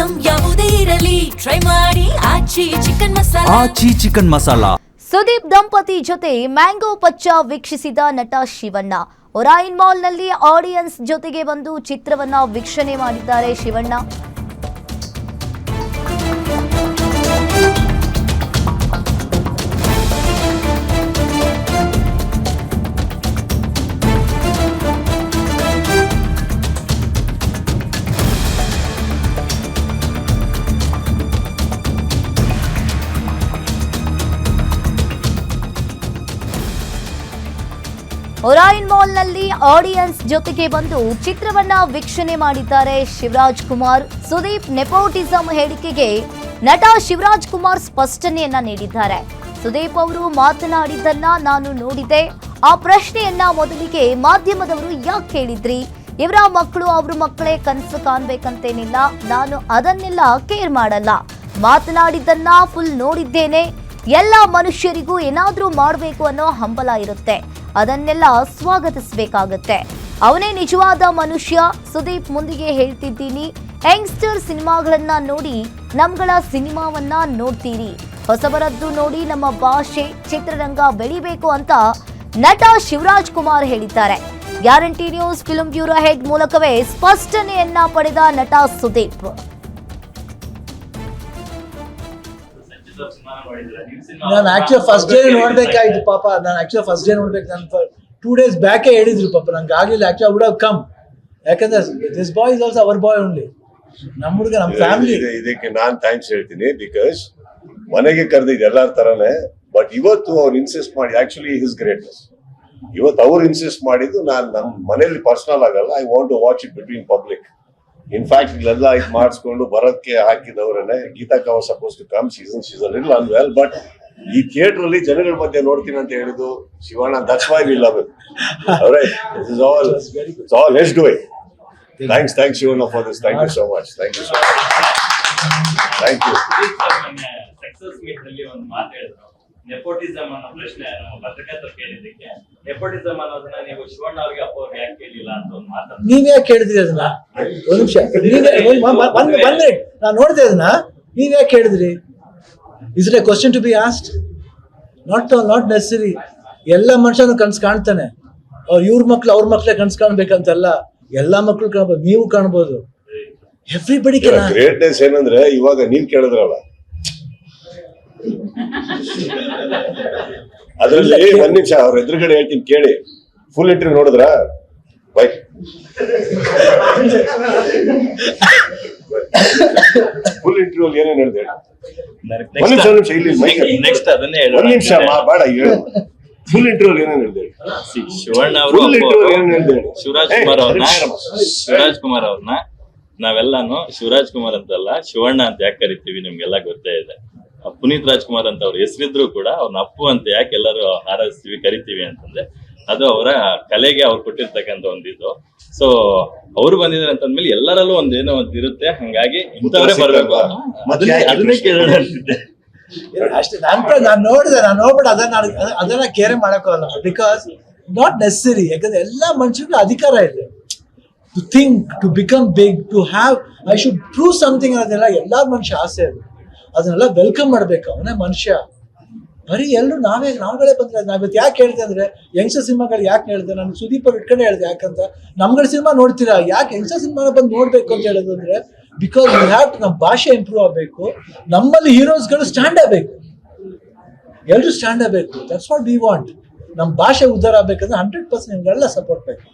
Item ಯಾವುದೇ ಇರಲಿ try ಮಾಡಿ ಆಚಿ ಚಿಕನ್ ಮಸಾಲಾ. ಸುದೀಪ್ ದಂಪತಿ ಜೊತೆ ಮ್ಯಾಂಗೋ ಪಚ್ಚ ವೀಕ್ಷಿಸಿದ ನಟ ಶಿವಣ್ಣ. ಒರಾಯಿನ್ ಮಾಲ್ನಲ್ಲಿ ಆಡಿಯನ್ಸ್ ಜೊತೆಗೆ ಬಂದು ಚಿತ್ರವನ್ನ ವೀಕ್ಷಣೆ ಮಾಡಿದ್ದಾರೆ ಶಿವಣ್ಣ. ಒರಾಯಿನ್ ಮಾಲ್ನಲ್ಲಿ ಆಡಿಯನ್ಸ್ ಜೊತೆಗೆ ಬಂದು ಚಿತ್ರವನ್ನ ವೀಕ್ಷಣೆ ಮಾಡಿದ್ದಾರೆ ಶಿವರಾಜ್ ಕುಮಾರ್. ಸುದೀಪ್ ನೆಪೋಟಿಸಂ ಹೇಳಿಕೆಗೆ ನಟ ಶಿವರಾಜ್ ಕುಮಾರ್ ಸ್ಪಷ್ಟನೆಯನ್ನ ನೀಡಿದ್ದಾರೆ. ಸುದೀಪ್ ಅವರು ಮಾತನಾಡಿದ್ದನ್ನ ನಾನು ನೋಡಿದೆ. ಆ ಪ್ರಶ್ನೆಯನ್ನ ಮೊದಲಿಗೆ ಮಾಧ್ಯಮದವರು ಯಾಕೆ ಕೇಳಿದ್ರಿ? ಇವರ ಮಕ್ಕಳು ಅವ್ರ ಮಕ್ಕಳೇ ಕನಸು ಕಾಣ್ಬೇಕಂತೇನಿಲ್ಲ. ನಾನು ಅದನ್ನೆಲ್ಲ ಕೇರ್ ಮಾಡಲ್ಲ. ಮಾತನಾಡಿದ್ದನ್ನ ಫುಲ್ ನೋಡಿದ್ದೇನೆ. ಎಲ್ಲ ಮನುಷ್ಯರಿಗೂ ಏನಾದ್ರೂ ಮಾಡಬೇಕು ಅನ್ನೋ ಹಂಬಲ ಇರುತ್ತೆ. ಅದನ್ನೆಲ್ಲ ಸ್ವಾಗತಿಸಬೇಕಾಗತ್ತೆ. ಅವನೇ ನಿಜವಾದ ಮನುಷ್ಯ. ಸುದೀಪ್ ಮುಂದಿಗೆ ಹೇಳ್ತಿದ್ದೀನಿ, ಯಂಗ್ಸ್ಟರ್ ಸಿನಿಮಾಗಳನ್ನ ನೋಡಿ ನಮ್ಗಳ ಸಿನಿಮಾವನ್ನ ನೋಡ್ತೀರಿ. ಹೊಸಬರದ್ದು ನೋಡಿ ನಮ್ಮ ಭಾಷೆ ಚಿತ್ರರಂಗ ಬೆಳಿಬೇಕು ಅಂತ ನಟ ಶಿವರಾಜ್ ಕುಮಾರ್ ಹೇಳಿದ್ದಾರೆ. Guarantee news film bureau head ಮೂಲಕವೇ ಸ್ಪಷ್ಟನೆಯನ್ನ ಪಡೆದ ನಟ ಸುದೀಪ್. ನಾನು ಆಕ್ಚುಲಿ ಫಸ್ಟ್ ಡೇ ನೋಡ್ಬೇಕಾಯ್ತು ಪಾಪ. ನಾನು ಆಕ್ಚುಲಿ ಫಸ್ಟ್ ಡೇ ನೋಡ್ಬೇಕು. ನಾನು 2 days ಬ್ಯಾಕೇ ಹೇಳಿದ್ರು ಪಾಪ, ನಂಗೆ ಆಗಿಲ್ಲ. ಆಕ್ಚುಲಿ ವುಡ್ ಹ್ಯಾವ್ ಕಮ್, ಯಾಕಂದ್ರೆ this boy is also our boy only. ನಮ್ಮ ಹುಡುಗ, ನಮ್ಮ ಫ್ಯಾಮಿಲಿ. ಇದಕ್ಕೆ ನಾನು ಥ್ಯಾಂಕ್ಸ್ ಹೇಳ್ತೀನಿ. ಬಿಕಾಸ್ ಮನೆಗೆ ಕರೆದಿದ್ದು ಎಲ್ಲಾರ ತರನೇ. ಬಟ್ ಇವತ್ತು ಅವ್ರು ಇನ್ಸಿಸ್ಟ್ ಮಾಡಿ, ಆಕ್ಚುಲಿ ಹಿಸ್ ಗ್ರೇಟ್ನೆಸ್. ಇವತ್ತು ಅವ್ರು ಇನ್ಸಿಸ್ಟ್ ಮಾಡಿದ್ದು ನಾನು ನಮ್ಮ ಮನೆಯಲ್ಲಿ ಪರ್ಸನಲ್ ಆಗಲ್ಲ. I want to watch it between public. In fact ಇಲ್ಲೆಲ್ಲ ಇದು ಮಾಡಿಸ್ಕೊಂಡು ಬರೋದಕ್ಕೆ ಹಾಕಿದವರನ್ನೇ. ಗೀತಾ ಕವರ್ suppose to come, she's a little unwell, but ಈ ಥಿಯೇಟರ್ ಅಲ್ಲಿ ಜನಗಳ ಮಧ್ಯೆ ನೋಡ್ತೀನಿ ಅಂತ ಹೇಳಿದ್ದು Shivanna. That's why we love it. Alright, this is all, it's all, let's do it. Thanks Shivanna for this. Thank you so much. Thank you so much. Thank you. Success meet ನಲ್ಲಿ ಒಂದು ಮಾತು ಹೇಳಿದ್ರು, ನೆಪೋಟಿಸಮ್ ಅನ್ನೋ ಪ್ರಶ್ನೆ ನಮ್ಮ ಪತ್ರಕರ್ತರು ಕೇಳಿದ್ದಕ್ಕೆ, ನೆಪೋಟಿಸಮ್ ಅನ್ನೋದನ್ನ ನೀವು ಶಿವಣ್ಣ ಅವ್ರಿಗೆ ಅಪ್ಪ ಅವ್ರಿಗೆ ಯಾಕೆ ಕೇಳಿಲ್ಲ ಅಂತ ಒಂದು ಮಾತು. ನೀವ್ ಯಾಕೆ ಹೇಳಿದ್ರಿ ಅದನ್ನ? ಒಂದ್ ನಿಮಿಷ, ಬಂದ್ರೆ ನಾನು ನೋಡಿದೆ ಅದನ್ನ. ನೀವ್ ಯಾಕೆ ಹೇಳಿದ್ರಿ? Is it a question to be asked? Not necessary. ಎಲ್ಲ ಮನುಷ್ಯನು ಕನ್ಸು ಕಾಣ್ತಾನೆ. ಇವ್ರ ಮಕ್ಳು ಅವ್ರ ಮಕ್ಳೇ ಕನ್ಸು ಕಾಣ್ಬೇಕಂತಲ್ಲ, ಎಲ್ಲಾ ಮಕ್ಳು ಕಾಣ್ಬೋದು. ನೀವು ಕಾಣ್ಬೋದು. Everybody can. ಗ್ರೇಟ್ನೆಸ್ ಏನಂದ್ರೆ ಇವಾಗ ನೀವ್ ಕೇಳಿದ್ರಲ್ಲ, ಅದ್ರಲ್ಲಿ ಒಂದ್ ನಿಮಿಷ ಅವ್ರ ಎದುರುಗಡೆ ಹೇಳ್ತೀನಿ ಕೇಳಿ. ಫುಲ್ ಇಂಟರ್ವ್ಯೂ ನೋಡಿದ್ರ? ಬೈ ಫುಲ್ ಇಂಟರ್ವ್ಯೂ ಅಲ್ಲಿ ಏನೇನು ಹೇಳಿದೆ? ಒಂದ್ ನಿಮಿಷ ಬೇಡ ಹೇಳು. ಫುಲ್ ಇಂಟರ್ವ್ಯೂ ಏನೇನು ಹೇಳಿದೆ? ಶಿವಣ್ಣ ಅವರು ಶಿವರಾಜ್ ಕುಮಾರ್ ಅವ್ರನ್ನ ನಾವೆಲ್ಲಾನು ಶಿವರಾಜ್ ಕುಮಾರ್ ಅಂತಲ್ಲ ಶಿವಣ್ಣ ಅಂತ ಯಾಕೆ ಕರಿತೀವಿ ನಿಮ್ಗೆಲ್ಲ ಗೊತ್ತೇ ಇದೆ. ಪುನೀತ್ ರಾಜ್ಕುಮಾರ್ ಅಂತ ಅವ್ರ ಹೆಸರಿದ್ರು ಕೂಡ ಅವ್ರನ್ನ ಅಪ್ಪು ಅಂತ ಯಾಕೆ ಎಲ್ಲರೂ ಹಾರೈಸ್ತೀವಿ ಕರಿತೀವಿ ಅಂತಂದ್ರೆ ಅದು ಅವರ ಕಲೆಗೆ ಅವ್ರು ಕೊಟ್ಟಿರ್ತಕ್ಕಂಥ ಒಂದಿದು. ಸೊ ಅವ್ರು ಬಂದಿದ್ದಾರೆ ಅಂತಂದ್ಮೇಲೆ ಎಲ್ಲರಲ್ಲೂ ಒಂದೇನೋ ಒಂದು ಇರುತ್ತೆ. ಹಂಗಾಗಿ ಇಂಥವರೇ ಬರ್ಬೇಕು. ಅದನ್ನೇ ಕೇಳೋಣ ಅಂತಿದ್ದೆ ಅಷ್ಟೇ. ನಾನು ನೋಡ್ಬಿಟ್ಟು ಅದನ್ನ ಕೇರೆ ಮಾಡಕ್ಕೋಲ್ಲ. Because not necessary. ಯಾಕಂದ್ರೆ ಎಲ್ಲಾ ಮನುಷ್ಯರಿಗೂ ಅಧಿಕಾರ ಇದೆ. To think, to become big, to have, I should prove something ಅನ್ನೋದೆಲ್ಲ ಎಲ್ಲಾ ಮನುಷ್ಯ ಆಸೆ ಅದು. ಅದನ್ನೆಲ್ಲ ವೆಲ್ಕಮ್ ಮಾಡ್ಬೇಕು. ಅವನೇ ಮನುಷ್ಯ. ಬರೀ ಎಲ್ಲರೂ ನಾವುಗಳೇ ಬಂದ್ರೆ ನಾವಿವತ್ತು ಯಾಕೆ ಹೇಳ್ದೆ ಅಂದ್ರೆ, ಯಂಗ್ಸ್ಟರ್ ಸಿನಿಮಾಗಳು ಯಾಕೆ ಹೇಳ್ದೆ? ನಾನು ಸುದೀಪ್ ಅವ್ರು ಇಟ್ಕೊಂಡೆ ಹೇಳ್ದೆ. ಯಾಕಂತ ನಮ್ಗಳ ಸಿನಿಮಾ ನೋಡ್ತೀರಾ, ಯಾಕೆ ಯಂಗ್ಸ್ಟರ್ ಸಿನಿಮಾ ಬಂದು ನೋಡ್ಬೇಕು ಅಂತ ಹೇಳೋದು ಅಂದ್ರೆ, ಬಿಕಾಸ್ ವಿ ಹ್ಯಾವ್ ಟು, ನಮ್ಮ ಭಾಷೆ ಇಂಪ್ರೂವ್ ಆಗಬೇಕು. ನಮ್ಮಲ್ಲಿ ಹೀರೋಸ್ಗಳು ಸ್ಟ್ಯಾಂಡ್ ಆಗಬೇಕು. ಎಲ್ಲರೂ ಸ್ಟ್ಯಾಂಡ್ ಆಗಬೇಕು. That's what we want. ನಮ್ಮ ಭಾಷೆ ಉದ್ಧಾರ ಆಗ್ಬೇಕಂದ್ರೆ 100% ನಿಮ್ಗೆಲ್ಲ ಸಪೋರ್ಟ್ ಬೇಕು.